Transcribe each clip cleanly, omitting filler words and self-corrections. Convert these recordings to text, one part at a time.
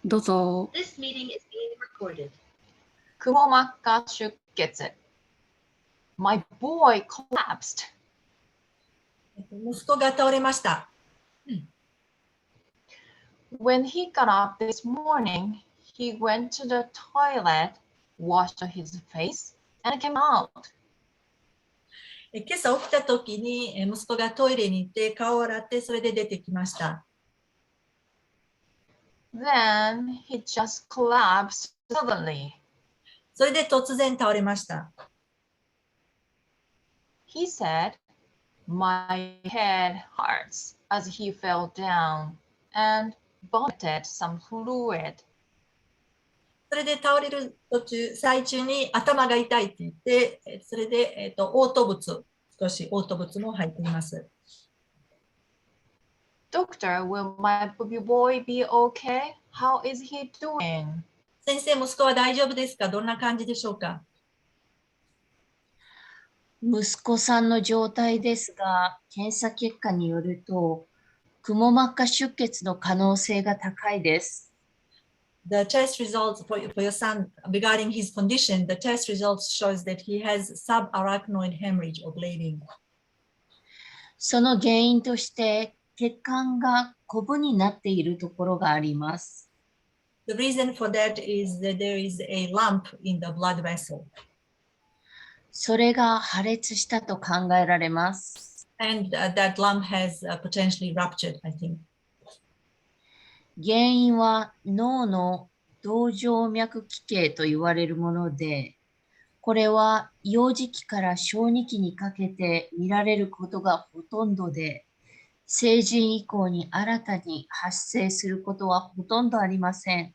どうぞ。This meeting is being recorded. くも膜下出血。My boy collapsed. 息子が倒れました。When he got up this morning, he went to the toilet, washed his face, and came out. 今朝起きた時に息子がトイレに行って顔を洗ってそれで出てきました。Then he just collapsed suddenly. それで突然倒れました。He said, My head hurts as he fell down and vomited some fluid. それで倒れる最中に頭が痛いって言って、それで、嘔吐物、少し嘔吐物も入っています。Doctor, will my boy be okay? How is he doing? 先生、息子は大丈夫ですか？どんな感じでしょうか？息子さんの状態ですが、検査結果によると、くも膜下出血の可能性が高いです。The test results for your son regarding his condition, the test results shows that he has subarachnoid hemorrhage or bleeding. その原因として、血管がコブになっているところがあります。The reason for that is that there is a lump in the blood vessel. それが破裂したと考えられます。And that lump has potentially ruptured, I think. 原因は脳の動静脈奇形と言われるもので、これは幼児期から小児期にかけて見られることがほとんどで、成人以降に新たに発生することはほとんどありません。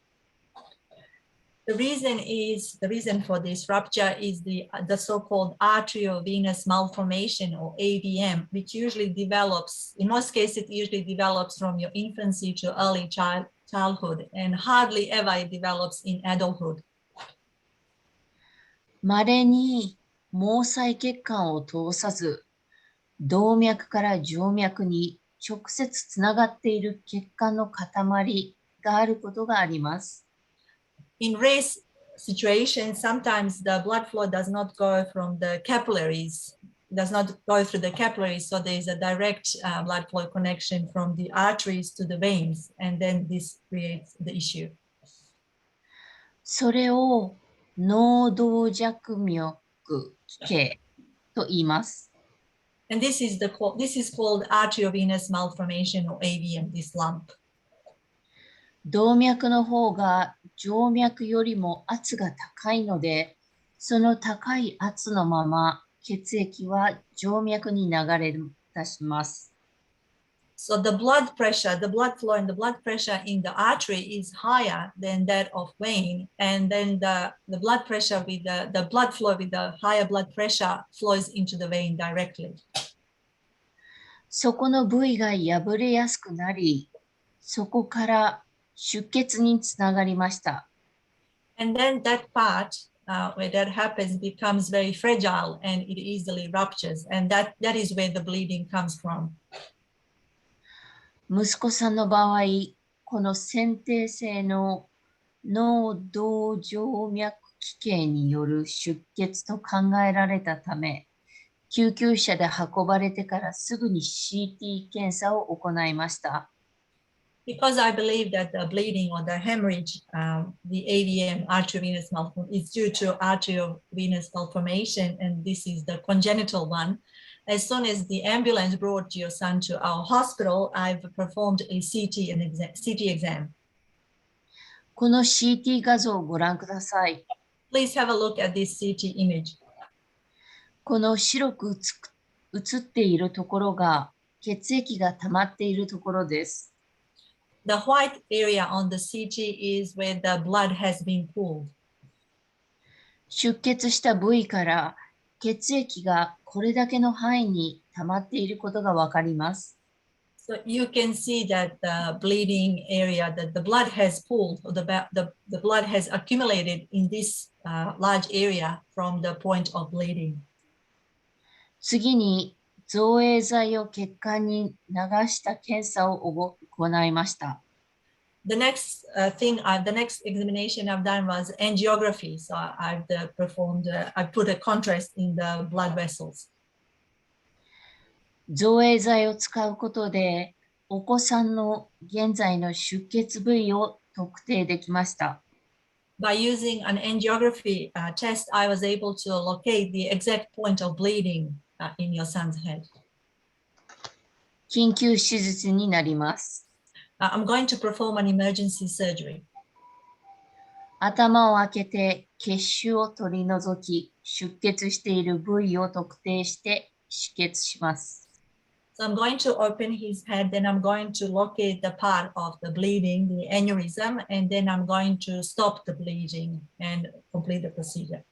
The reason for this rupture is the so-called arteriovenous malformation or AVM, which usually develops, in most cases, it usually develops from your infancy to early childhood, and hardly ever it develops in adulthood. 稀に毛細血管を通さず、動脈から静脈に直接つながっている血管の塊があることがあります。In rare situations, sometimes the blood flow does not go from the capillaries, does not go through the capillaries, so there is a direct blood flow connection from the arteries to the veins, and then this creates the issue. それを脳動脈奇形と言います。And this is called arteriovenous malformation or AVM, this lump. 動脈の方が静脈よりも圧が高いので、その高い圧のまま血液は静脈に流れ出します。So the blood pressure, the blood flow and the blood pressure in the artery is higher than that of vein, and then the blood pressure with the blood flow with the higher blood pressure flows into the vein directly. そこの部位が破れやすくなり、そこから出血につながりました。And then that part where that happens becomes very fragile and it easily ruptures. And that is where the bleeding comes from. 息子さんの場合、この先天性の脳動静脈奇形による出血と考えられたため、救急車で運ばれてからすぐに CT 検査を行いました。Because I believe that the bleeding or the hemorrhage, the AVM, arteriovenous malformation, is due to arteriovenous malformation, and this is the congenital one. As soon as the ambulance brought your son to our hospital, I've performed a CT exam. この CT 画像をご覧ください。Please have a look at this CT image. この白く映っているところが血液が溜まっているところです。The white area on the CT is where the blood has been pooled. 出血した部位から血液がこれだけの範囲に溜まっていることがわかります。So you can see that the bleeding area, that the blood has pooled, or the blood has accumulated in this large area from the point of bleeding. 次に造影剤を血管に流した検査を行いました。The next the next examination I've done was angiography. So I've I put a contrast in the blood vessels. 造影剤を使うことで、お子さんの現在の出血部位を特定できました。By using an angiography test, I was able to locate the exact point of bleeding in your son's head. 緊急手術になります。I'm going to perform an emergency surgery. 頭を開けて血腫を取り除き、出血している部位を特定して止血します。So I'm going to open his head, then I'm going to locate the part of the bleeding, the aneurysm, and then I'm going to stop the bleeding and complete the procedure.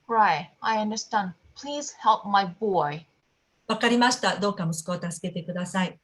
Right, I understand. Please help my boy. わかりました。どうか息子を助けてください。